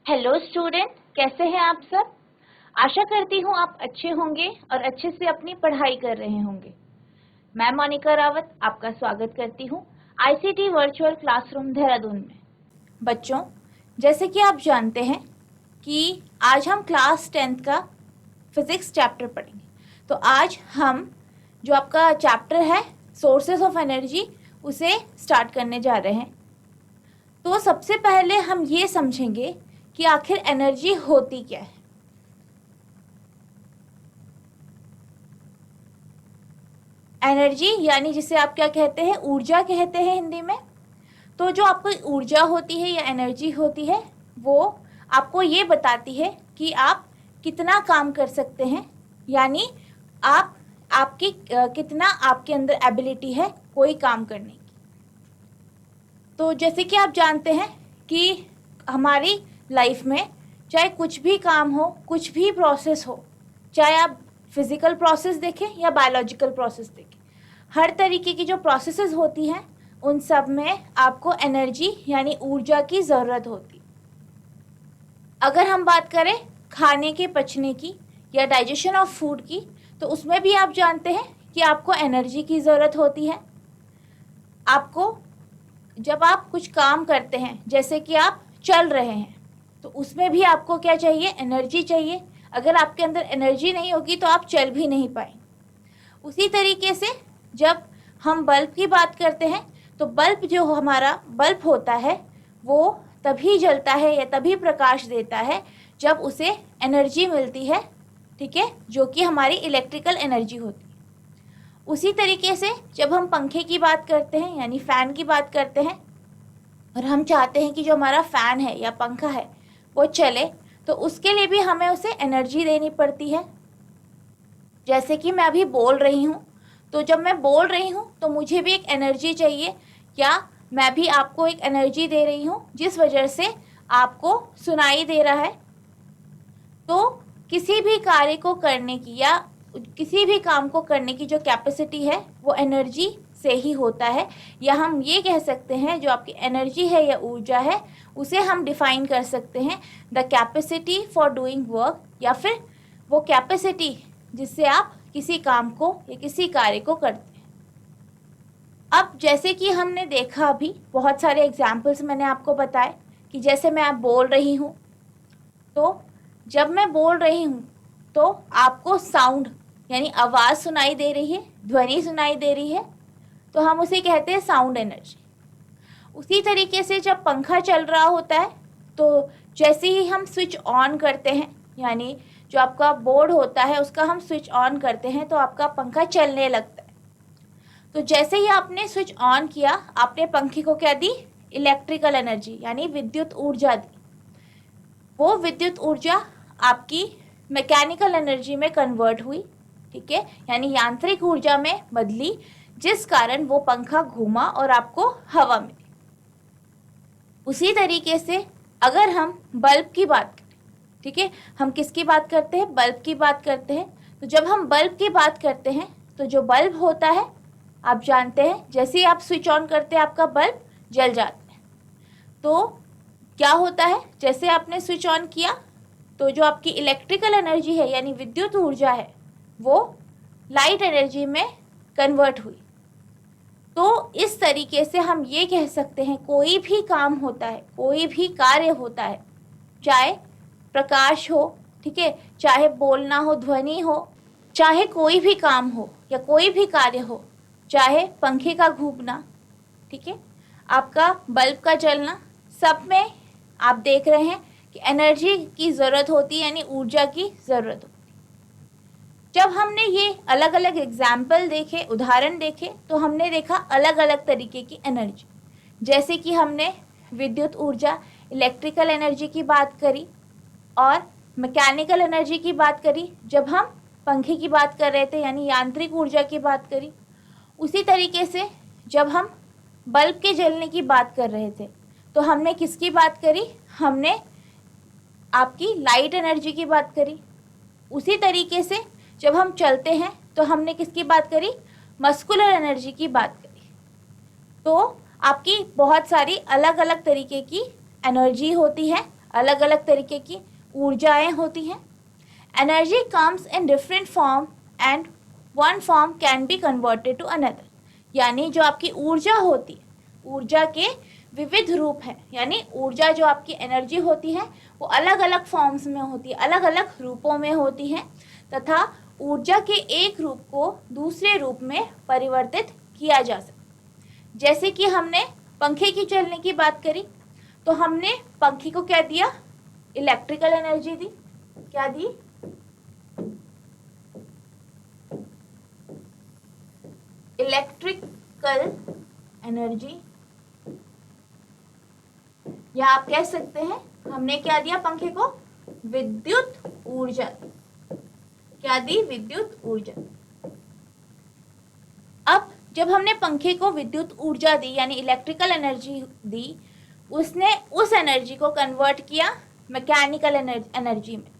Hello student, कैसे हैं आप सब। आशा करती हूँ आप अच्छे होंगे और अच्छे से अपनी पढ़ाई कर रहे होंगे। मैं मोनिका रावत आपका स्वागत करती हूँ आईसीटी वर्चुअल क्लासरूम देहरादून में। बच्चों, जैसे कि आप जानते हैं कि आज हम क्लास 10th का फिजिक्स चैप्टर पढ़ेंगे। तो आज हम जो आपका चैप्टर है सोर्सेस ऑफ एनर्जी उसे स्टार्ट करने जा रहे हैं। तो सबसे पहले हम ये समझेंगे कि आखिर एनर्जी होती क्या है। एनर्जी यानी जिसे आप क्या कहते हैं, ऊर्जा कहते हैं हिंदी में। तो जो आपको ऊर्जा होती है या एनर्जी होती है वो आपको ये बताती है कि आप कितना काम कर सकते हैं, यानी आपकी कितना आपके अंदर एबिलिटी है कोई काम करने की। तो जैसे कि आप जानते हैं कि हमारी लाइफ में चाहे कुछ भी काम हो, कुछ भी प्रोसेस हो, चाहे आप फिजिकल प्रोसेस देखें या बायोलॉजिकल प्रोसेस देखें, हर तरीके की जो प्रोसेसेस होती हैं उन सब में आपको एनर्जी यानी ऊर्जा की ज़रूरत होती। अगर हम बात करें खाने के पचने की या डाइजेशन ऑफ फूड की, तो उसमें भी आप जानते हैं कि आपको एनर्जी की ज़रूरत होती है। आपको जब आप कुछ काम करते हैं, जैसे कि आप चल रहे हैं, तो उसमें भी आपको क्या चाहिए, एनर्जी चाहिए। अगर आपके अंदर एनर्जी नहीं होगी तो आप चल भी नहीं पाएंगे। उसी तरीके से जब हम बल्ब की बात करते हैं, तो बल्ब जो हमारा बल्ब होता है वो तभी जलता है या तभी प्रकाश देता है जब उसे एनर्जी मिलती है, ठीक है, जो कि हमारी इलेक्ट्रिकल एनर्जी होती है। उसी तरीके से जब हम पंखे की बात करते हैं यानी फ़ैन की बात करते हैं और हम चाहते हैं कि जो हमारा फ़ैन है या पंखा है वो चले, तो उसके लिए भी हमें उसे एनर्जी देनी पड़ती है। जैसे कि मैं अभी बोल रही हूँ, तो जब मैं बोल रही हूँ तो मुझे भी एक एनर्जी चाहिए, या मैं भी आपको एक एनर्जी दे रही हूँ जिस वजह से आपको सुनाई दे रहा है। तो किसी भी कार्य को करने की या किसी भी काम को करने की जो कैपेसिटी है वो एनर्जी से ही होता है, या हम ये कह सकते हैं जो आपकी एनर्जी है या ऊर्जा है उसे हम डिफाइन कर सकते हैं the capacity for doing work, या फिर वो कैपेसिटी जिससे आप किसी काम को या किसी कार्य को करते हैं। अब जैसे कि हमने देखा अभी बहुत सारे एग्जाम्पल्स मैंने आपको बताए कि जैसे मैं आप बोल रही हूँ, तो जब मैं बोल रही हूँ तो आपको साउंड यानी आवाज़ सुनाई दे रही है, ध्वनि सुनाई दे रही है, तो हम उसे कहते हैं साउंड एनर्जी। उसी तरीके से जब पंखा चल रहा होता है तो जैसे ही हम स्विच ऑन करते हैं, यानी जो आपका बोर्ड होता है उसका हम स्विच ऑन करते हैं तो आपका पंखा चलने लगता है। तो जैसे ही आपने स्विच ऑन किया, आपने पंखे को क्या दी, इलेक्ट्रिकल एनर्जी यानी विद्युत ऊर्जा दी। वो विद्युत ऊर्जा आपकी मैकेनिकल एनर्जी में कन्वर्ट हुई, ठीक है, यानी यांत्रिक ऊर्जा में बदली, जिस कारण वो पंखा घूमा और आपको हवा मिली। उसी तरीके से अगर हम बल्ब की बात करें, ठीक है, हम किसकी बात करते हैं, बल्ब की बात करते हैं। तो जब हम बल्ब की बात करते हैं तो जो बल्ब होता है आप जानते हैं, जैसे ही आप स्विच ऑन करते हैं आपका बल्ब जल जाता है। तो क्या होता है, जैसे आपने स्विच ऑन किया तो जो आपकी इलेक्ट्रिकल एनर्जी है यानी विद्युत ऊर्जा है वो लाइट एनर्जी में कन्वर्ट हुई। तो इस तरीके से हम ये कह सकते हैं कोई भी काम होता है, कोई भी कार्य होता है, चाहे प्रकाश हो, ठीक है, चाहे बोलना हो, ध्वनि हो, चाहे कोई भी काम हो या कोई भी कार्य हो, चाहे पंखे का घूमना, ठीक है, आपका बल्ब का जलना, सब में आप देख रहे हैं कि एनर्जी की ज़रूरत होती है यानी ऊर्जा की ज़रूरत होती है। जब हमने ये अलग अलग एग्जाम्पल देखे, उदाहरण देखे, तो हमने देखा अलग अलग तरीके की एनर्जी। जैसे कि हमने विद्युत ऊर्जा इलेक्ट्रिकल एनर्जी की बात करी और मैकेनिकल एनर्जी की बात करी जब हम पंखे की बात कर रहे थे यानी यांत्रिक ऊर्जा की बात करी। उसी तरीके से जब हम बल्ब के जलने की बात कर रहे थे तो हमने किसकी बात करी, हमने आपकी लाइट एनर्जी की बात करी। उसी तरीके से जब हम चलते हैं तो हमने किसकी बात करी, मस्कुलर एनर्जी की बात करी। तो आपकी बहुत सारी अलग अलग तरीके की एनर्जी होती है, अलग अलग तरीके की ऊर्जाएं होती हैं। Energy comes in different form and one form can be converted to another, यानी जो आपकी ऊर्जा होती है, ऊर्जा के विविध रूप हैं, यानी ऊर्जा जो आपकी एनर्जी होती है वो अलग अलग फॉर्म्स में होती है, अलग अलग रूपों में होती है, तथा ऊर्जा के एक रूप को दूसरे रूप में परिवर्तित किया जा सकता है। जैसे कि हमने पंखे की चलने की बात करी, तो हमने पंखे को क्या दिया, इलेक्ट्रिकल एनर्जी दी। क्या दी, इलेक्ट्रिकल एनर्जी, या आप कह सकते हैं हमने क्या दिया पंखे को, विद्युत ऊर्जा। क्या दी, विद्युत ऊर्जा। अब जब हमने पंखे को विद्युत ऊर्जा दी यानी इलेक्ट्रिकल एनर्जी दी, उसने उस एनर्जी को कन्वर्ट किया मैकेनिकल एनर्जी में,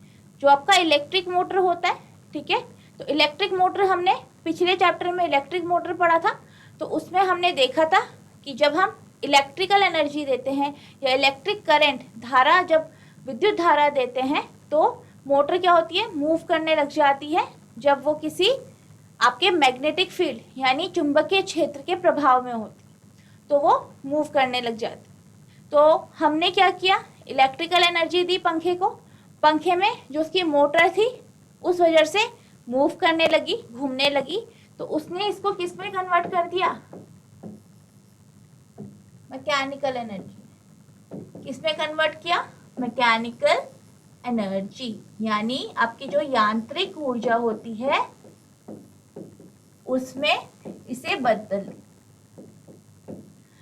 जो आपका इलेक्ट्रिक मोटर होता है। ठीक है, तो इलेक्ट्रिक मोटर हमने पिछले चैप्टर में इलेक्ट्रिक मोटर पढ़ा था, तो उसमें हमने देखा था कि जब हम इलेक्ट्रिकल एनर्जी देते हैं या इलेक्ट्रिक करंट धारा, जब विद्युत धारा देते हैं तो मोटर क्या होती है, मूव करने लग जाती है। जब वो किसी आपके मैग्नेटिक फील्ड यानी चुंबकीय क्षेत्र के प्रभाव में होती तो वो मूव करने लग जाती। तो हमने क्या किया, इलेक्ट्रिकल एनर्जी दी पंखे को, पंखे में जो उसकी मोटर थी उस वजह से मूव करने लगी, घूमने लगी, तो उसने इसको किस में कन्वर्ट कर दिया, मैकेनिकल एनर्जी। किस में कन्वर्ट किया, मैकेनिकल एनर्जी, यानी आपकी जो यांत्रिक ऊर्जा होती है उसमें इसे बदल।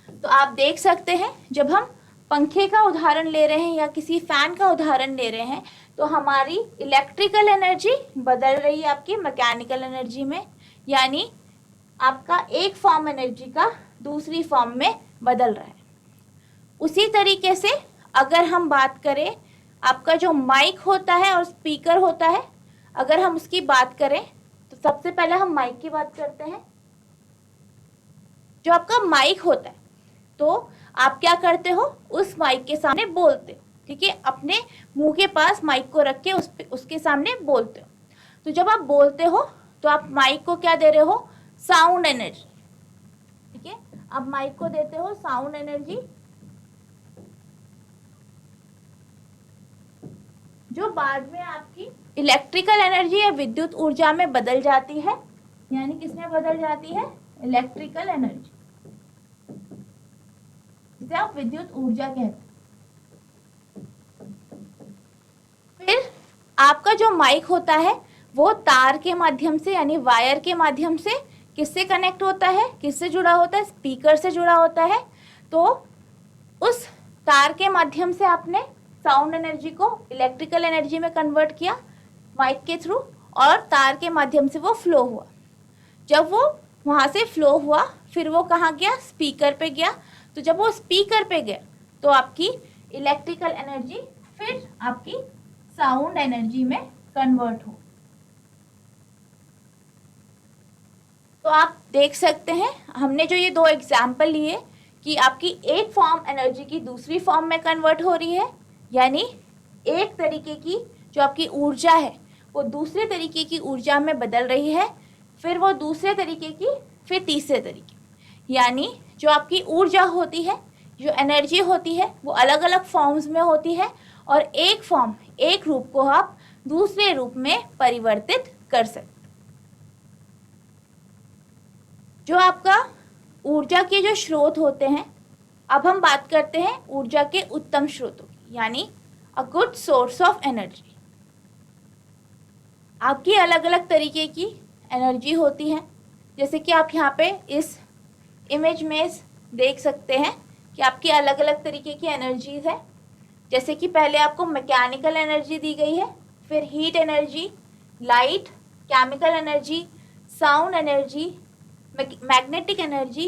तो आप देख सकते हैं जब हम पंखे का उदाहरण ले रहे हैं या किसी फैन का उदाहरण ले रहे हैं तो हमारी इलेक्ट्रिकल एनर्जी बदल रही है आपकी मैकेनिकल एनर्जी में, यानी आपका एक फॉर्म एनर्जी का दूसरी फॉर्म में बदल रहा है। उसी तरीके से अगर हम बात करें आपका जो माइक होता है और स्पीकर होता है, अगर हम उसकी बात करें तो सबसे पहले हम माइक की बात करते हैं। जो आपका माइक होता है तो आप क्या करते हो, उस माइक के सामने बोलते हो। ठीक है, अपने मुंह के पास माइक को रख के उसके सामने बोलते हो। तो जब आप बोलते हो तो आप माइक को क्या दे रहे हो, साउंड एनर्जी। ठीक है, आप माइक को देते हो साउंड एनर्जी, जो बाद में आपकी इलेक्ट्रिकल एनर्जी या विद्युत ऊर्जा में बदल जाती है। यानी किसमें बदल जाती है, इलेक्ट्रिकल एनर्जी, जिसे आप विद्युत ऊर्जा कहते हैं। फिर आपका जो माइक होता है वो तार के माध्यम से यानी वायर के माध्यम से किससे कनेक्ट होता है, किससे जुड़ा होता है, स्पीकर से जुड़ा होता है। तो उस तार के माध्यम से आपने साउंड एनर्जी को इलेक्ट्रिकल एनर्जी में कन्वर्ट किया माइक के थ्रू, और तार के माध्यम से वो फ्लो हुआ। जब वो वहाँ से फ्लो हुआ फिर वो कहाँ गया, स्पीकर पे गया। तो जब वो स्पीकर पे गया तो आपकी इलेक्ट्रिकल एनर्जी फिर आपकी साउंड एनर्जी में कन्वर्ट हो। तो आप देख सकते हैं हमने जो ये दो एग्जाम्पल लिए कि आपकी एक फॉर्म एनर्जी की दूसरी फॉर्म में कन्वर्ट हो रही है, यानी एक तरीके की जो आपकी ऊर्जा है वो दूसरे तरीके की ऊर्जा में बदल रही है, फिर वो दूसरे तरीके की, फिर तीसरे तरीके, यानी जो आपकी ऊर्जा होती है, जो एनर्जी होती है वो अलग अलग फॉर्म्स में होती है, और एक फॉर्म, एक रूप को आप दूसरे रूप में परिवर्तित कर सकते। जो आपका ऊर्जा के जो स्रोत होते हैं, अब हम बात करते हैं ऊर्जा के उत्तम स्रोतों की, यानी a good source of energy. आपकी अलग अलग तरीके की एनर्जी होती है, जैसे कि आप यहाँ पे इस इमेज में देख सकते हैं कि आपकी अलग अलग तरीके की एनर्जीज है। जैसे कि पहले आपको मैकेनिकल एनर्जी दी गई है, फिर heat energy, light, chemical energy, sound energy, magnetic energy,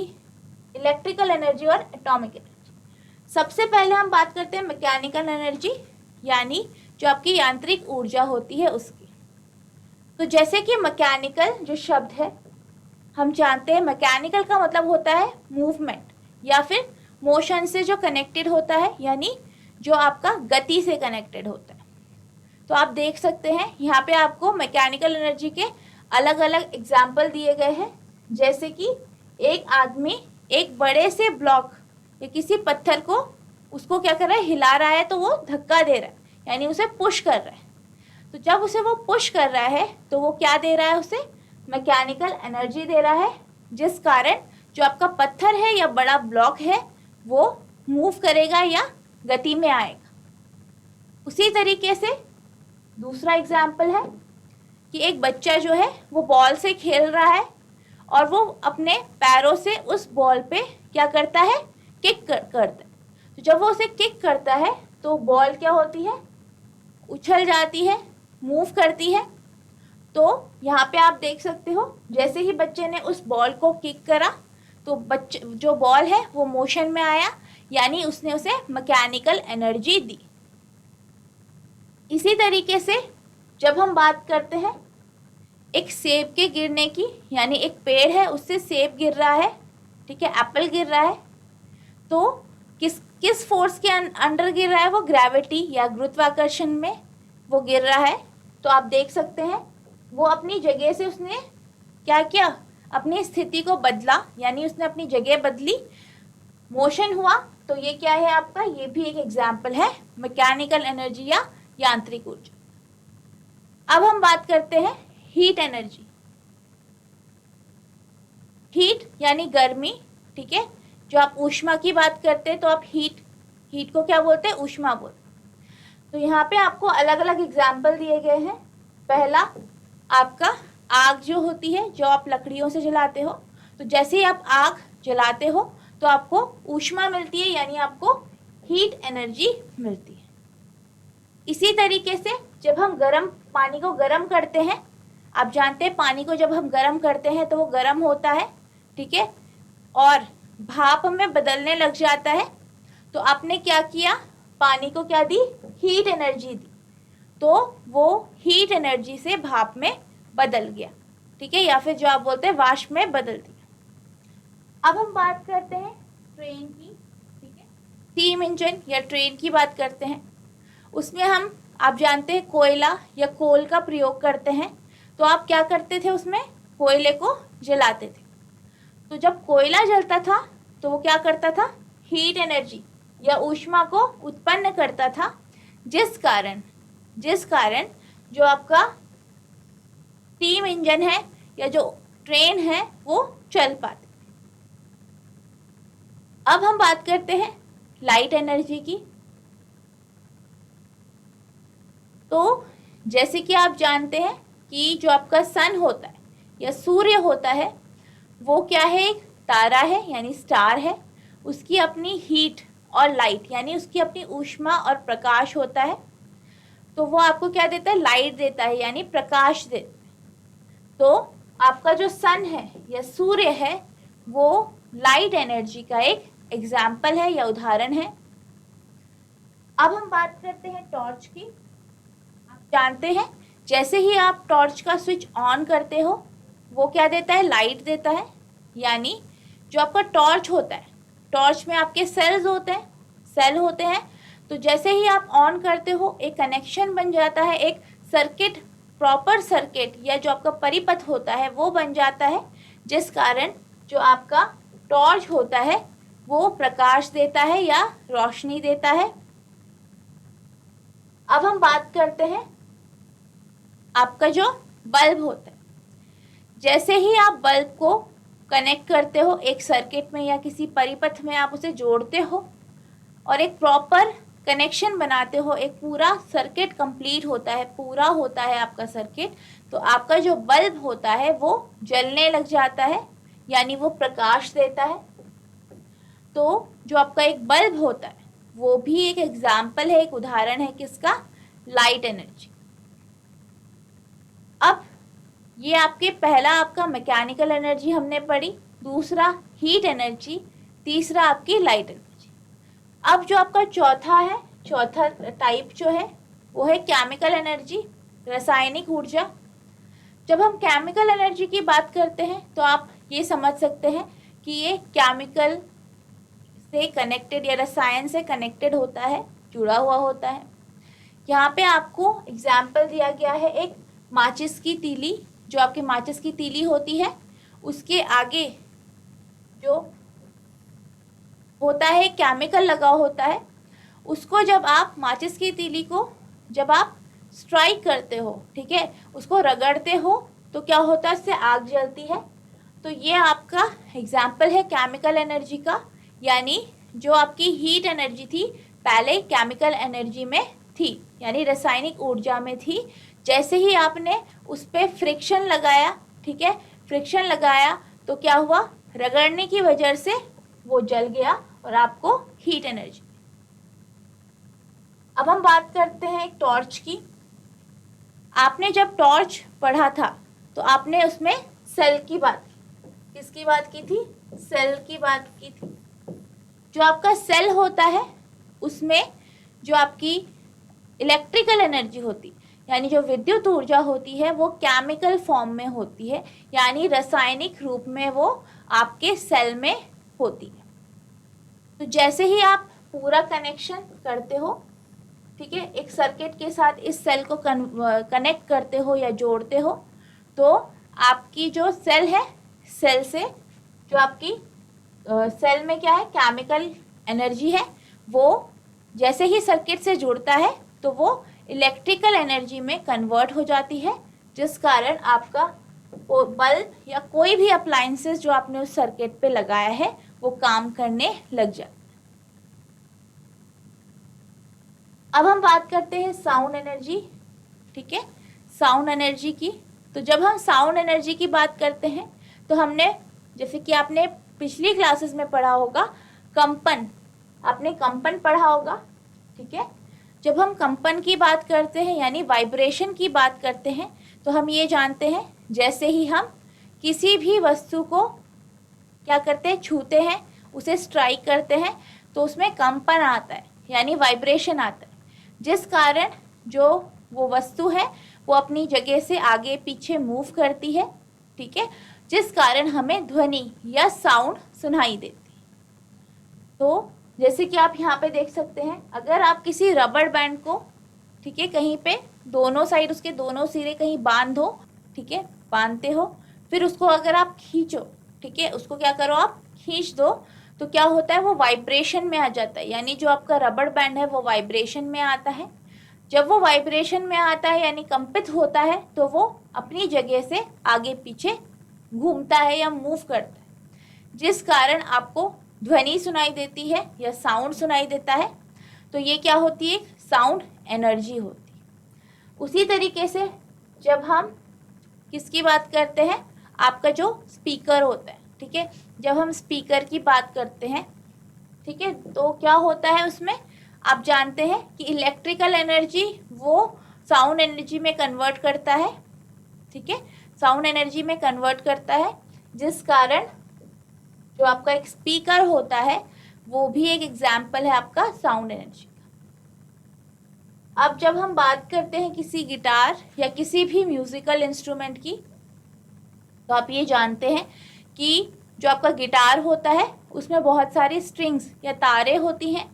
electrical energy और एटॉमिक एनर्जी। सबसे पहले हम बात करते हैं मैकेनिकल एनर्जी, यानी जो आपकी यांत्रिक ऊर्जा होती है उसकी। तो जैसे कि मैकेनिकल जो शब्द है, हम जानते हैं मैकेनिकल का मतलब होता है मूवमेंट या फिर मोशन से जो कनेक्टेड होता है, यानी जो आपका गति से कनेक्टेड होता है। तो आप देख सकते हैं यहाँ पे आपको मैकेनिकल एनर्जी के अलग अलग एग्जाम्पल दिए गए हैं, जैसे कि एक आदमी एक बड़े से ब्लॉक या किसी पत्थर को उसको क्या कर रहा है, हिला रहा है, तो वो धक्का दे रहा है, यानी उसे पुश कर रहा है। तो जब उसे वो पुश कर रहा है तो वो क्या दे रहा है, उसे मैकेनिकल एनर्जी दे रहा है, जिस कारण जो आपका पत्थर है या बड़ा ब्लॉक है वो मूव करेगा या गति में आएगा। उसी तरीके से दूसरा एग्जाम्पल है कि एक बच्चा जो है वो बॉल से खेल रहा है और वो अपने पैरों से उस बॉल पे क्या करता है, किक करता है। तो जब वो उसे किक करता है तो बॉल क्या होती है, उछल जाती है, मूव करती है। तो यहाँ पे आप देख सकते हो जैसे ही बच्चे ने उस बॉल को किक करा तो बच्चे जो बॉल है वो मोशन में आया, यानी उसने उसे मैकेनिकल एनर्जी दी। इसी तरीके से जब हम बात करते हैं एक सेब के गिरने की, यानी एक पेड़ है उससे सेब गिर रहा है, ठीक है, एप्पल गिर रहा है, तो किस फोर्स के अंडर गिर रहा है, वो ग्रेविटी या गुरुत्वाकर्षण में वो गिर रहा है। तो आप देख सकते हैं वो अपनी जगह से उसने क्या किया, अपनी स्थिति को बदला, यानी उसने अपनी जगह बदली, मोशन हुआ। तो ये क्या है आपका, ये भी एक एग्जाम्पल है मैकेनिकल एनर्जी या यांत्रिक ऊर्जा। अब हम बात करते हैं हीट एनर्जी। हीट यानी गर्मी, ठीक है, जो आप ऊष्मा की बात करते हैं तो आप हीट को क्या बोलते हैं, ऊष्मा बोलते हैं। तो यहाँ पे आपको अलग अलग एग्जाम्पल दिए गए हैं। पहला आपका आग जो होती है, जो आप लकड़ियों से जलाते हो, तो जैसे ही आप आग जलाते हो तो आपको ऊष्मा मिलती है, यानी आपको हीट एनर्जी मिलती है। इसी तरीके से जब हम पानी को गर्म करते हैं, आप जानते हैं पानी को जब हम गर्म करते हैं तो वो गर्म होता है, ठीक है, और भाप में बदलने लग जाता है। तो आपने क्या किया, पानी को क्या दी, हीट एनर्जी दी, तो वो हीट एनर्जी से भाप में बदल गया, ठीक है, या फिर जो आप बोलते हैं वाष्प में बदल दिया। अब हम बात करते हैं ट्रेन की, ठीक है, स्टीम इंजन या ट्रेन की बात करते हैं। उसमें हम, आप जानते हैं, कोयला या कोल का प्रयोग करते हैं। तो आप क्या करते थे, उसमें कोयले को जलाते थे। तो जब कोयला जलता था तो वो क्या करता था, हीट एनर्जी या ऊष्मा को उत्पन्न करता था, जिस कारण जो आपका स्टीम इंजन है या जो ट्रेन है वो चल पाती। अब हम बात करते हैं लाइट एनर्जी की। तो जैसे कि आप जानते हैं कि जो आपका सन होता है या सूर्य होता है वो क्या है, एक तारा है, यानी स्टार है। उसकी अपनी हीट और लाइट, यानी उसकी अपनी ऊष्मा और प्रकाश होता है। तो वो आपको क्या देता है, लाइट देता है, यानी प्रकाश देता है। तो आपका जो सन है या सूर्य है वो लाइट एनर्जी का एक एग्जाम्पल है या उदाहरण है। अब हम बात करते हैं टॉर्च की। आप जानते हैं जैसे ही आप टॉर्च का स्विच ऑन करते हो वो क्या देता है, लाइट देता है। यानी जो आपका टॉर्च होता है, टॉर्च में आपके सेल होते हैं। तो जैसे ही आप ऑन करते हो एक कनेक्शन बन जाता है, एक सर्किट, प्रॉपर सर्किट या जो आपका परिपथ होता है वो बन जाता है, जिस कारण जो आपका टॉर्च होता है वो प्रकाश देता है या रोशनी देता है। अब हम बात करते हैं आपका जो बल्ब होता है। जैसे ही आप बल्ब को कनेक्ट करते हो एक सर्किट में या किसी परिपथ में, आप उसे जोड़ते हो और एक प्रॉपर कनेक्शन बनाते हो, एक पूरा सर्किट कंप्लीट होता है, पूरा होता है आपका सर्किट, तो आपका जो बल्ब होता है वो जलने लग जाता है, यानी वो प्रकाश देता है। तो जो आपका एक बल्ब होता है वो भी एक एग्जाम्पल है, एक उदाहरण है किसका, लाइट एनर्जी। अब ये आपके पहला आपका मैकेनिकल एनर्जी हमने पढ़ी, दूसरा हीट एनर्जी, तीसरा आपकी लाइट एनर्जी। अब जो आपका चौथा टाइप जो है वो है केमिकल एनर्जी, रासायनिक ऊर्जा। जब हम केमिकल एनर्जी की बात करते हैं तो आप ये समझ सकते हैं कि ये केमिकल से कनेक्टेड या रसायन से कनेक्टेड होता है। जुड़ा हुआ होता है। यहाँ पे आपको एग्जाम्पल दिया गया है एक माचिस की तीली। जो आपकी माचिस की तीली होती है उसके आगे जो होता है केमिकल लगा होता है, उसको जब आप माचिस की तीली को जब आप स्ट्राइक करते हो, ठीक है, उसको रगड़ते हो तो क्या होता है, इससे आग जलती है। तो ये आपका एग्जाम्पल है केमिकल एनर्जी का, यानी जो आपकी हीट एनर्जी थी पहले केमिकल एनर्जी में थी, यानी रासायनिक ऊर्जा में थी। जैसे ही आपने उस पर फ्रिक्शन लगाया, ठीक है, फ्रिक्शन लगाया तो क्या हुआ, रगड़ने की वजह से वो जल गया और आपको हीट एनर्जी। अब हम बात करते हैं एक टॉर्च की। आपने जब टॉर्च पढ़ा था तो आपने उसमें सेल की बात की। किसकी बात की थी, सेल की बात की थी। जो आपका सेल होता है उसमें जो आपकी इलेक्ट्रिकल एनर्जी होती, यानी जो विद्युत ऊर्जा होती है वो केमिकल फॉर्म में होती है, यानी रासायनिक रूप में वो आपके सेल में होती है। तो जैसे ही आप पूरा कनेक्शन करते हो, ठीक है, एक सर्किट के साथ इस सेल को कनेक्ट करते हो या जोड़ते हो, तो आपकी जो सेल है, सेल से जो आपकी सेल में क्या है, केमिकल एनर्जी है, वो जैसे ही सर्किट से जुड़ता है तो वो इलेक्ट्रिकल एनर्जी में कन्वर्ट हो जाती है, जिस कारण आपका बल्ब या कोई भी अप्लायंसेस जो आपने उस सर्किट पे लगाया है वो काम करने लग जाए। अब हम बात करते हैं साउंड एनर्जी, ठीक है, साउंड एनर्जी की। तो जब हम साउंड एनर्जी की बात करते हैं तो हमने, जैसे कि आपने पिछली क्लासेस में पढ़ा होगा, कंपन, आपने कंपन पढ़ा होगा, ठीक है। जब हम कंपन की बात करते हैं यानी वाइब्रेशन की बात करते हैं तो हम ये जानते हैं जैसे ही हम किसी भी वस्तु को क्या करते हैं, छूते हैं, उसे स्ट्राइक करते हैं तो उसमें कंपन आता है यानी वाइब्रेशन आता है, जिस कारण जो वो वस्तु है वो अपनी जगह से आगे पीछे मूव करती है, ठीक है, जिस कारण हमें ध्वनि या साउंड सुनाई देती है। तो जैसे कि आप यहाँ पे देख सकते हैं, अगर आप किसी रबड़ बैंड को, ठीक है, कहीं पे दोनों साइड उसके दोनों सिरे कहीं बांधो, ठीक है, बांधते हो, फिर उसको अगर आप खींचो, ठीक है, उसको क्या करो, आप खींच दो, तो क्या होता है, वो वाइब्रेशन में आ जाता है, यानी जो आपका रबड़ बैंड है वो वाइब्रेशन में आता है। जब वो वाइब्रेशन में आता है यानी कंपित होता है तो वो अपनी जगह से आगे पीछे घूमता है या मूव करता है, जिस कारण आपको ध्वनि सुनाई देती है या साउंड सुनाई देता है। तो ये क्या होती है, साउंड एनर्जी होती है। उसी तरीके से जब हम किसकी बात करते हैं, आपका जो स्पीकर होता है, ठीक है, जब हम स्पीकर की बात करते हैं, ठीक है, तो क्या होता है उसमें, आप जानते हैं कि इलेक्ट्रिकल एनर्जी वो साउंड एनर्जी में कन्वर्ट करता है, ठीक है, साउंड एनर्जी में कन्वर्ट करता है, जिस कारण जो आपका एक स्पीकर होता है वो भी एक एग्जाम्पल है आपका साउंड एनर्जी का। अब जब हम बात करते हैं किसी गिटार या किसी भी म्यूजिकल इंस्ट्रूमेंट की, तो आप ये जानते हैं कि जो आपका गिटार होता है उसमें बहुत सारी स्ट्रिंग्स या तारे होती हैं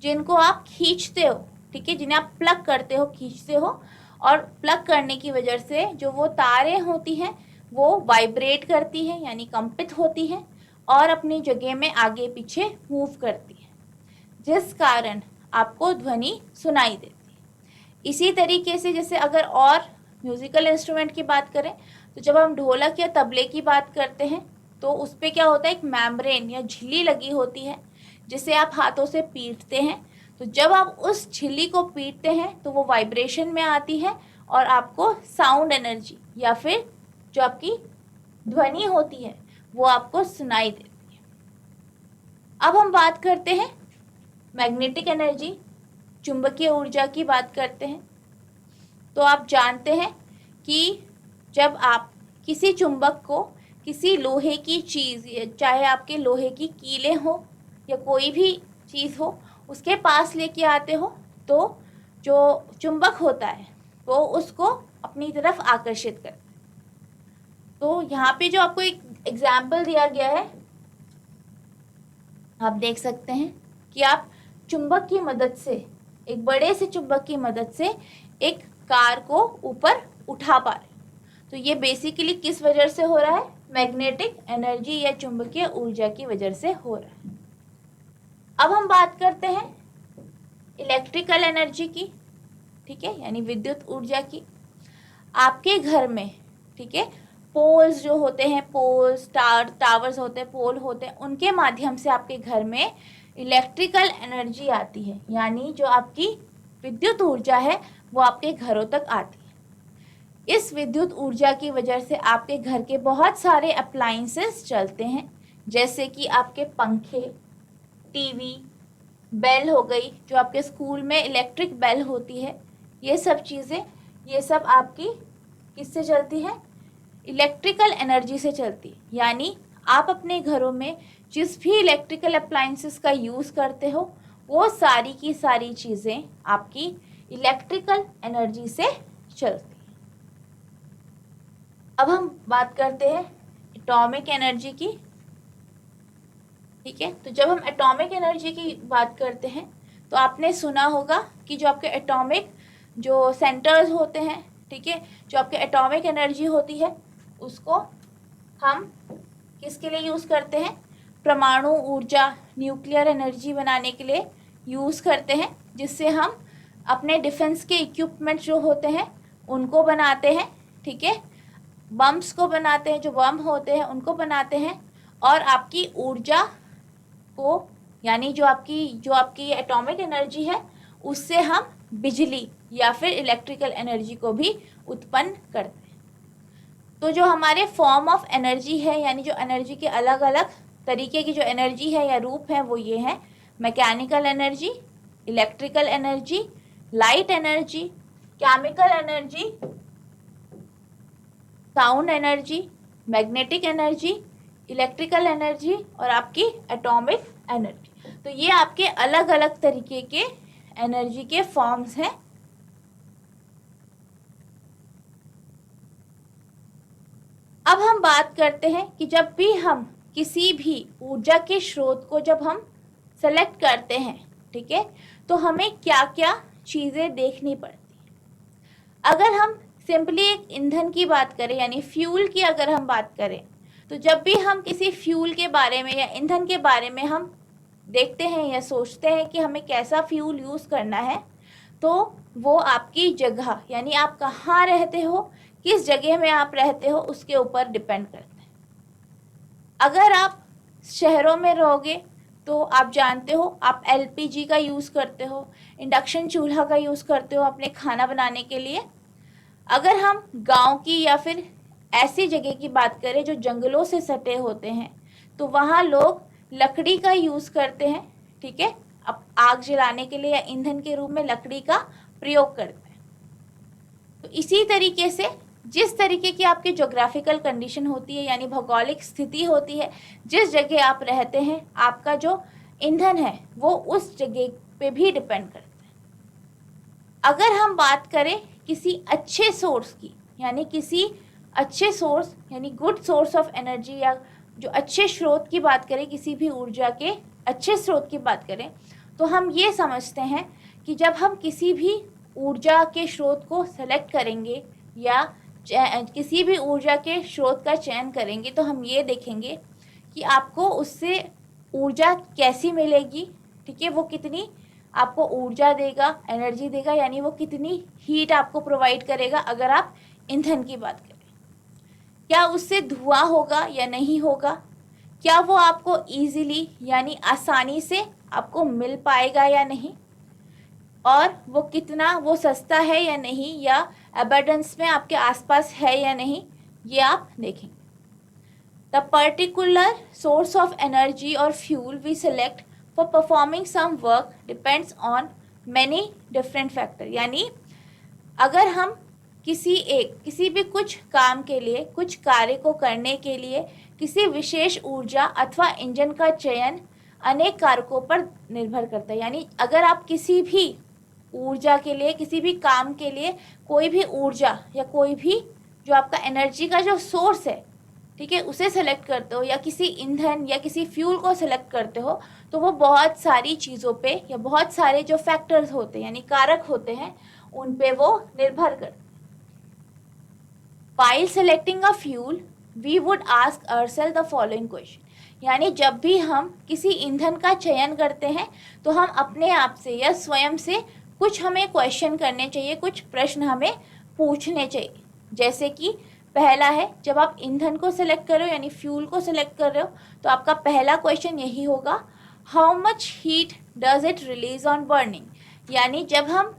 जिनको आप खींचते हो, ठीक है, जिन्हें आप प्लग करते हो, खींचते हो, और प्लग करने की वजह से जो वो तारें होती हैं वो वाइब्रेट करती हैं यानी कंपित होती हैं और अपनी जगह में आगे पीछे मूव करती हैं, जिस कारण आपको ध्वनि सुनाई देती है। इसी तरीके से जैसे अगर और म्यूजिकल इंस्ट्रूमेंट की बात करें तो जब हम ढोलक या तबले की बात करते हैं तो उस पर क्या होता है, एक मेम्ब्रेन या झिल्ली लगी होती है जिसे आप हाथों से पीटते हैं। तो जब आप उस झिल्ली को पीटते हैं तो वो वाइब्रेशन में आती है और आपको साउंड एनर्जी या फिर जो आपकी ध्वनि होती है वो आपको सुनाई देती है। अब हम बात करते हैं मैग्नेटिक एनर्जी, चुंबकीय ऊर्जा की बात करते हैं। तो आप जानते हैं कि जब आप किसी चुंबक को किसी लोहे की चीज़, चाहे आपके लोहे की कीलें हो या कोई भी चीज़ हो, उसके पास लेके आते हो तो जो चुंबक होता है वो उसको अपनी तरफ आकर्षित करता है। तो यहाँ पे जो आपको एक एग्जाम्पल दिया गया है, आप देख सकते हैं कि आप चुंबक की मदद से एक बड़े से चुंबक की मदद से एक कार को ऊपर उठा पा रहे हैं। तो ये बेसिकली किस वजह से हो रहा है? मैग्नेटिक एनर्जी या चुंबकीय ऊर्जा की वजह से हो रहा है। अब हम बात करते हैं इलेक्ट्रिकल एनर्जी की, ठीक है, यानी विद्युत ऊर्जा की। आपके घर में, ठीक है, पोल्स जो होते हैं, पोल्स, टावर्स होते हैं, पोल होते हैं, उनके माध्यम से आपके घर में इलेक्ट्रिकल एनर्जी आती है, यानी जो आपकी विद्युत ऊर्जा है वो आपके घरों तक आती है। इस विद्युत ऊर्जा की वजह से आपके घर के बहुत सारे अप्लायंसेस चलते हैं, जैसे कि आपके पंखे, टीवी, बेल हो गई, जो आपके स्कूल में इलेक्ट्रिक बेल होती है, ये सब चीज़ें, ये सब आपकी किससे चलती है? इलेक्ट्रिकल एनर्जी से चलती है। यानी आप अपने घरों में जिस भी इलेक्ट्रिकल अप्लायंसेस का यूज़ करते हो वो सारी की सारी चीज़ें आपकी इलेक्ट्रिकल एनर्जी से चलती हैं। अब हम बात करते हैं एटॉमिक एनर्जी की, ठीक है। तो जब हम एटॉमिक एनर्जी की बात करते हैं तो आपने सुना होगा कि जो आपके एटॉमिक जो सेंटर्स होते हैं, ठीक है, जो आपके एटॉमिक एनर्जी होती है उसको हम किसके लिए यूज़ करते हैं? परमाणु ऊर्जा, न्यूक्लियर एनर्जी बनाने के लिए यूज़ करते हैं, जिससे हम अपने डिफेंस के इक्विपमेंट जो होते हैं उनको बनाते हैं, ठीक है, बम्स को बनाते हैं, जो बम होते हैं उनको बनाते हैं, और आपकी ऊर्जा को, यानी जो आपकी एटॉमिक एनर्जी है उससे हम बिजली या फिर इलेक्ट्रिकल एनर्जी को भी उत्पन्न करते हैं। तो जो हमारे फॉर्म ऑफ एनर्जी है, यानी जो एनर्जी के अलग अलग तरीके की जो एनर्जी है या रूप है, वो ये है: mechanical energy, electrical energy, light energy, chemical energy, sound energy, magnetic energy, electrical energy और आपकी एटॉमिक एनर्जी। तो ये आपके अलग अलग तरीके के एनर्जी के फॉर्म्स हैं। अब हम बात करते हैं कि जब भी हम किसी भी ऊर्जा के स्रोत को जब हम सेलेक्ट करते हैं, ठीक है, तो हमें क्या क्या चीज़ें देखनी पड़ती हैं। अगर हम सिंपली एक ईंधन की बात करें, यानी फ्यूल की अगर हम बात करें, तो जब भी हम किसी फ्यूल के बारे में या ईंधन के बारे में हम देखते हैं या सोचते हैं कि हमें कैसा फ्यूल यूज़ करना है, तो वो आपकी जगह, यानी आप कहाँ रहते हो, किस जगह में आप रहते हो, उसके ऊपर डिपेंड करता है। अगर आप शहरों में रहोगे तो आप जानते हो आप एलपीजी का यूज़ करते हो, इंडक्शन चूल्हा का यूज़ करते हो अपने खाना बनाने के लिए। अगर हम गांव की या फिर ऐसी जगह की बात करें जो जंगलों से सटे होते हैं, तो वहाँ लोग लकड़ी का यूज़ करते हैं, ठीक है, अब आग जलाने के लिए या ईंधन के रूप में लकड़ी का प्रयोग करते हैं। तो इसी तरीके से जिस तरीके की आपकी ज्योग्राफिकल कंडीशन होती है, यानी भौगोलिक स्थिति होती है, जिस जगह आप रहते हैं, आपका जो ईंधन है वो उस जगह पे भी डिपेंड करता है। अगर हम बात करें किसी अच्छे सोर्स की, यानी किसी अच्छे सोर्स, यानी गुड सोर्स ऑफ एनर्जी, या जो अच्छे स्रोत की बात करें, किसी भी ऊर्जा के अच्छे स्रोत की बात करें, तो हम ये समझते हैं कि जब हम किसी भी ऊर्जा के स्रोत को सेलेक्ट करेंगे या किसी भी ऊर्जा के स्रोत का चयन करेंगे, तो हम ये देखेंगे कि आपको उससे ऊर्जा कैसी मिलेगी, ठीक है, वो कितनी आपको ऊर्जा देगा, एनर्जी देगा, यानी वो कितनी हीट आपको प्रोवाइड करेगा। अगर आप ईंधन की बात करें, क्या उससे धुआं होगा या नहीं होगा, क्या वो आपको ईजिली यानी आसानी से आपको मिल पाएगा या नहीं, और वो कितना वो सस्ता है या नहीं, या अबंडेंस में आपके आसपास है या नहीं, ये आप देखेंगे। The particular source of energy और fuel we select for performing some work depends on many different factor. यानी अगर हम किसी भी कुछ काम के लिए, कुछ कार्य को करने के लिए किसी विशेष ऊर्जा अथवा इंजन का चयन अनेक कारकों पर निर्भर करता है। यानी अगर आप किसी भी ऊर्जा के लिए, किसी भी काम के लिए कोई भी ऊर्जा या कोई भी जो आपका एनर्जी का जो सोर्स है, ठीक है, उसे सेलेक्ट करते हो या किसी ईंधन या किसी फ्यूल को सेलेक्ट करते हो, तो वो बहुत सारी चीज़ों पे या बहुत सारे जो फैक्टर्स होते हैं यानी कारक होते हैं उन पे वो निर्भर करते हैं। While selecting a fuel, we would ask ourselves the following question, यानी जब भी हम किसी ईंधन का चयन करते हैं तो हम अपने आप से या स्वयं से कुछ हमें क्वेश्चन करने चाहिए, कुछ प्रश्न हमें पूछने चाहिए। जैसे कि पहला है, जब आप ईंधन को सिलेक्ट कर रहे हो यानी फ्यूल को सिलेक्ट कर रहे हो तो आपका पहला क्वेश्चन यही होगा, how much heat does it release on burning, यानी जब हम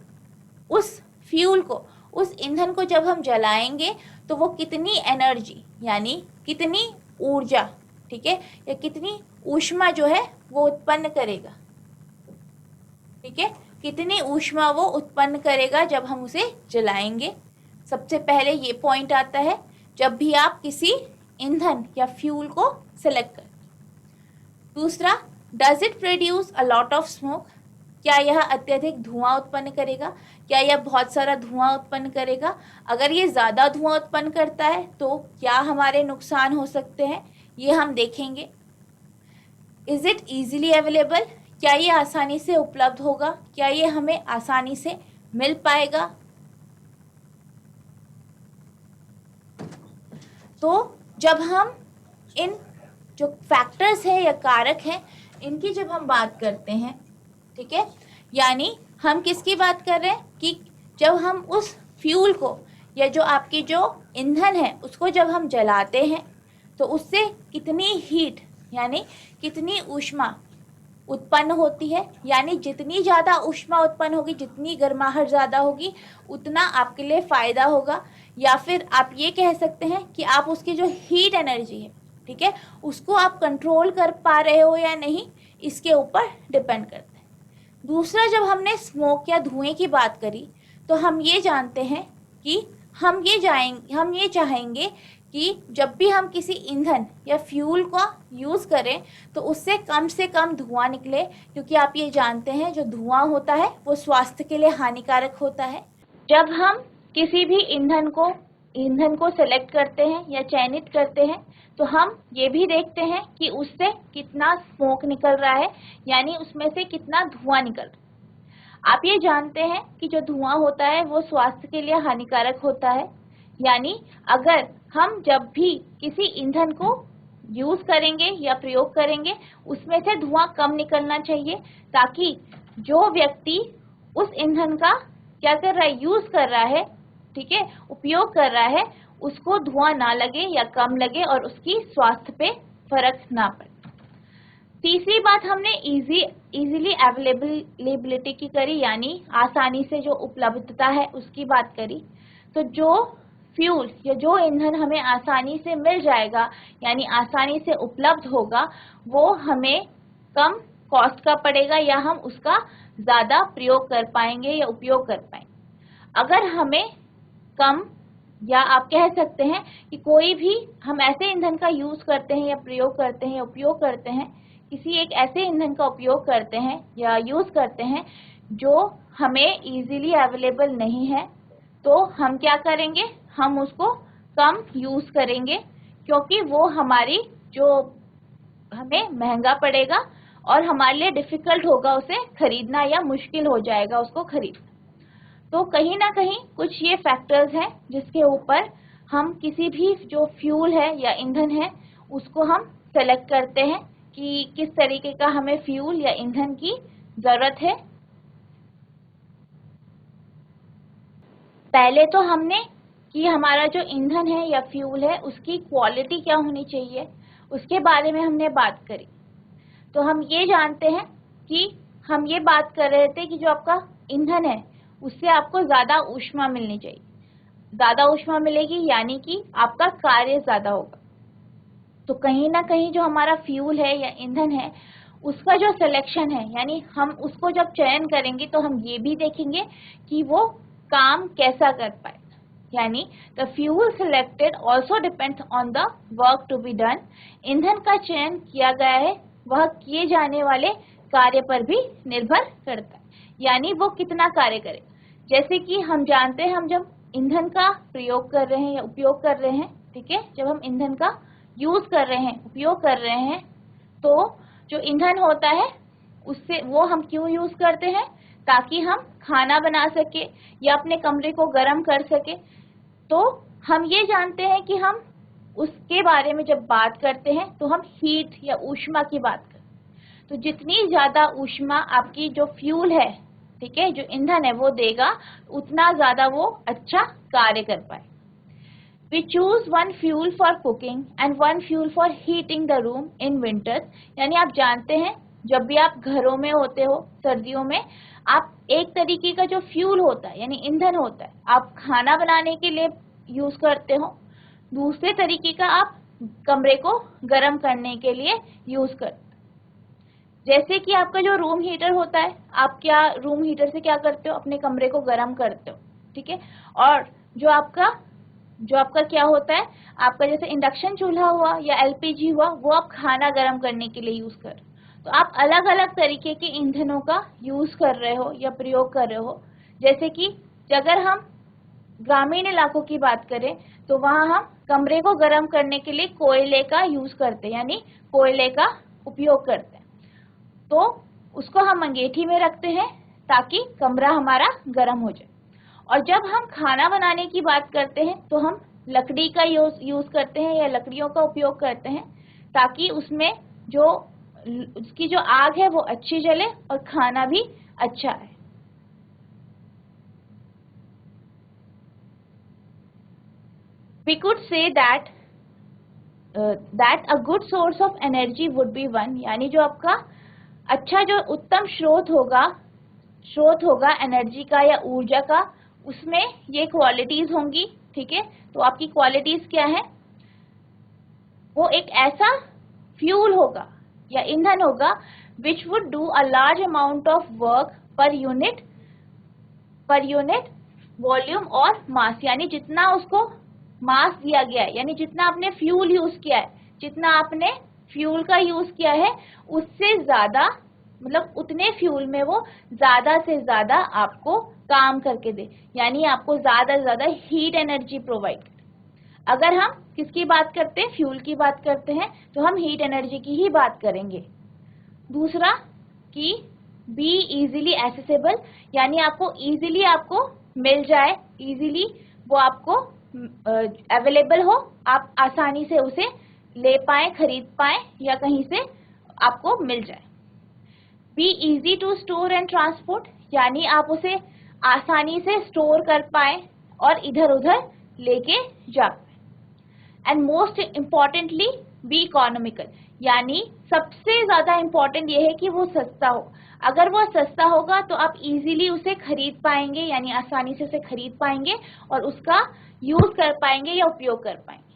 उस फ्यूल को, उस ईंधन को जब हम जलाएंगे तो वो कितनी एनर्जी यानी कितनी ऊर्जा, ठीक है, या कितनी ऊष्मा जो है वो उत्पन्न करेगा, ठीक है, कितनी ऊष्मा वो उत्पन्न करेगा जब हम उसे जलाएंगे। सबसे पहले ये पॉइंट आता है जब भी आप किसी ईंधन या फ्यूल को सेलेक्ट करें। दूसरा, does it produce a lot of smoke, क्या यह अत्यधिक धुआं उत्पन्न करेगा, क्या यह बहुत सारा धुआं उत्पन्न करेगा। अगर ये ज़्यादा धुआं उत्पन्न करता है तो क्या हमारे नुकसान हो सकते हैं, ये हम देखेंगे। इज़ इट ईजिली अवेलेबल, क्या ये आसानी से उपलब्ध होगा, क्या ये हमें आसानी से मिल पाएगा। तो जब हम इन जो फैक्टर्स हैं या कारक हैं इनकी जब हम बात करते हैं, ठीक है, यानी हम किसकी बात कर रहे हैं कि जब हम उस फ्यूल को या जो आपकी जो ईंधन है उसको जब हम जलाते हैं तो उससे कितनी हीट यानी कितनी ऊष्मा उत्पन्न होती है, यानी जितनी ज़्यादा ऊष्मा उत्पन्न होगी, जितनी गर्माहट ज़्यादा होगी उतना आपके लिए फ़ायदा होगा। या फिर आप ये कह सकते हैं कि आप उसकी जो हीट एनर्जी है, ठीक है, उसको आप कंट्रोल कर पा रहे हो या नहीं, इसके ऊपर डिपेंड करता है। दूसरा, जब हमने स्मोक या धुएं की बात करी तो हम ये जानते हैं कि हम ये चाहेंगे कि जब भी हम किसी ईंधन या फ्यूल का यूज़ करें तो उससे कम से कम धुआं निकले, क्योंकि आप ये जानते हैं जो धुआं होता है वो स्वास्थ्य के लिए हानिकारक होता है। जब हम किसी भी ईंधन को सेलेक्ट करते हैं या चयनित करते हैं तो हम ये भी देखते हैं कि उससे कितना स्मोक निकल रहा है, यानी उसमें से कितना धुआं निकल रहा है। आप ये जानते हैं कि जो धुआं होता है वो स्वास्थ्य के लिए हानिकारक होता है, यानी अगर हम जब भी किसी ईंधन को यूज़ करेंगे या प्रयोग करेंगे उसमें से धुआं कम निकलना चाहिए, ताकि जो व्यक्ति उस ईंधन का क्या कर रहा है, यूज़ कर रहा है, ठीक है, उपयोग कर रहा है, उसको धुआं ना लगे या कम लगे और उसकी स्वास्थ्य पे फर्क ना पड़े। तीसरी बात हमने इजीली अवेलेबिलिटी की करी, यानी आसानी से जो उपलब्धता है उसकी बात करी। तो जो फ्यूल या जो ईंधन हमें आसानी से मिल जाएगा यानी आसानी से उपलब्ध होगा वो हमें कम कॉस्ट का पड़ेगा या हम उसका ज़्यादा प्रयोग कर पाएंगे या उपयोग कर पाएंगे। अगर हमें कम, या आप कह सकते हैं कि कोई भी हम ऐसे ईंधन का यूज़ करते हैं या प्रयोग करते हैं या उपयोग करते हैं, किसी एक ऐसे ईंधन का उपयोग करते हैं या यूज़ करते हैं जो हमें इजीली अवेलेबल नहीं है, तो हम क्या करेंगे, हम उसको कम यूज़ करेंगे, क्योंकि वो हमारी जो हमें महंगा पड़ेगा और हमारे लिए डिफ़िकल्ट होगा उसे खरीदना या मुश्किल हो जाएगा उसको खरीदना। तो कहीं ना कहीं कुछ ये फैक्टर्स हैं जिसके ऊपर हम किसी भी जो फ्यूल है या ईंधन है उसको हम सेलेक्ट करते हैं कि किस तरीके का हमें फ्यूल या ईंधन की ज़रूरत है। पहले तो हमने कि हमारा जो ईंधन है या फ्यूल है उसकी क्वालिटी क्या होनी चाहिए उसके बारे में हमने बात करी। तो हम ये जानते हैं कि हम ये बात कर रहे थे कि जो आपका ईंधन है उससे आपको ज़्यादा ऊष्मा मिलनी चाहिए, ज़्यादा ऊष्मा मिलेगी यानी कि आपका कार्य ज़्यादा होगा। तो कहीं ना कहीं जो हमारा फ्यूल है या ईंधन है उसका जो सिलेक्शन है, यानी हम उसको जब चयन करेंगे तो हम ये भी देखेंगे कि वो काम कैसा कर पाए, यानी the fuel selected also depends on the work to be done. ईंधन का चयन किया गया है वह किए जाने वाले कार्य पर भी निर्भर करता है, यानी वो कितना कार्य करे। जैसे कि हम जानते हैं हम जब ईंधन का प्रयोग कर रहे हैं या उपयोग कर रहे हैं, ठीक है, जब हम ईंधन का यूज कर रहे हैं, उपयोग कर रहे हैं, तो जो ईंधन होता है उससे वो हम क्यों यूज करते हैं? ताकि हम खाना बना सके या अपने कमरे को गर्म कर सके। तो हम ये जानते हैं कि हम उसके बारे में जब बात करते हैं तो हम हीट या ऊष्मा की बात करते हैं। तो जितनी ज्यादा ऊष्मा आपकी जो फ्यूल है, ठीक है, जो ईंधन है वो देगा, उतना ज्यादा वो अच्छा कार्य कर पाए। We choose one fuel for cooking and one fuel for heating the room in winters। यानी आप जानते हैं जब भी आप घरों में होते हो सर्दियों में, आप एक तरीके का जो फ्यूल होता है यानी ईंधन होता है आप खाना बनाने के लिए यूज करते हो, दूसरे तरीके का आप कमरे को गर्म करने के लिए यूज करते हो। जैसे कि आपका जो रूम हीटर होता है, आप क्या रूम हीटर से क्या करते हो? अपने कमरे को गर्म करते हो, ठीक है। और जो आपका क्या होता है, आपका जैसे इंडक्शन चूल्हा हुआ या एलपीजी हुआ, वो आप खाना गर्म करने के लिए यूज कर। तो आप अलग अलग तरीके के ईंधनों का यूज कर रहे हो या प्रयोग कर रहे हो। जैसे कि अगर हम ग्रामीण इलाकों की बात करें तो वहां हम कमरे को गर्म करने के लिए कोयले का यूज करते हैं, यानी कोयले का उपयोग करते हैं। तो उसको हम अंगीठी में रखते हैं ताकि कमरा हमारा गर्म हो जाए। और जब हम खाना बनाने की बात करते हैं तो हम लकड़ी का यूज करते हैं या लकड़ियों का उपयोग करते हैं ताकि उसमें जो उसकी जो आग है वो अच्छी जले और खाना भी अच्छा है। We could say that a good source of energy would be one, यानी जो आपका अच्छा जो उत्तम स्रोत होगा एनर्जी का या ऊर्जा का, उसमें ये क्वालिटीज होंगी, ठीक है। तो आपकी क्वालिटीज क्या है? वो एक ऐसा फ्यूल होगा या ईंधन होगा which would do a large amount of work per unit volume और मास, यानी जितना उसको मास दिया गया है, यानी जितना आपने फ्यूल यूज किया है, जितना आपने फ्यूल का यूज किया है, उससे ज्यादा, मतलब उतने फ्यूल में वो ज्यादा से ज्यादा आपको काम करके दे, यानी आपको ज्यादा से ज्यादा हीट एनर्जी प्रोवाइड करे। अगर हम किसकी बात करते हैं, फ्यूल की बात करते हैं, तो हम हीट एनर्जी की ही बात करेंगे। दूसरा कि बी इजीली एक्सेसिबल, यानी आपको इजीली आपको मिल जाए, इजीली वो आपको अवेलेबल हो, आप आसानी से उसे ले पाए, खरीद पाए या कहीं से आपको मिल जाए। Be easy to store and transport, यानी आप उसे आसानी से स्टोर कर पाए और इधर उधर लेके जा पाए। And most importantly be economical, यानी सबसे ज्यादा इम्पोर्टेंट ये है कि वो सस्ता हो। अगर वो सस्ता होगा तो आप इजीली उसे खरीद पाएंगे, यानी आसानी से उसे खरीद पाएंगे और उसका यूज कर पाएंगे या उपयोग कर पाएंगे।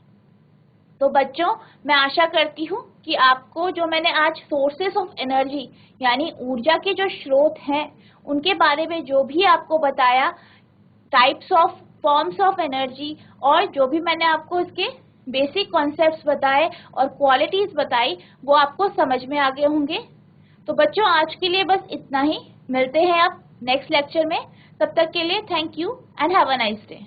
तो बच्चों, मैं आशा करती हूँ कि आपको जो मैंने आज सोर्सेस ऑफ एनर्जी यानी ऊर्जा के जो स्रोत हैं उनके बारे में जो भी आपको बताया, types of forms of energy, और जो भी मैंने आपको इसके बेसिक कॉन्सेप्ट्स बताए और क्वालिटीज बताई, वो आपको समझ में आ गए होंगे। तो बच्चों, आज के लिए बस इतना ही। मिलते हैं अब नेक्स्ट लेक्चर में। तब तक के लिए thank you and have a nice day.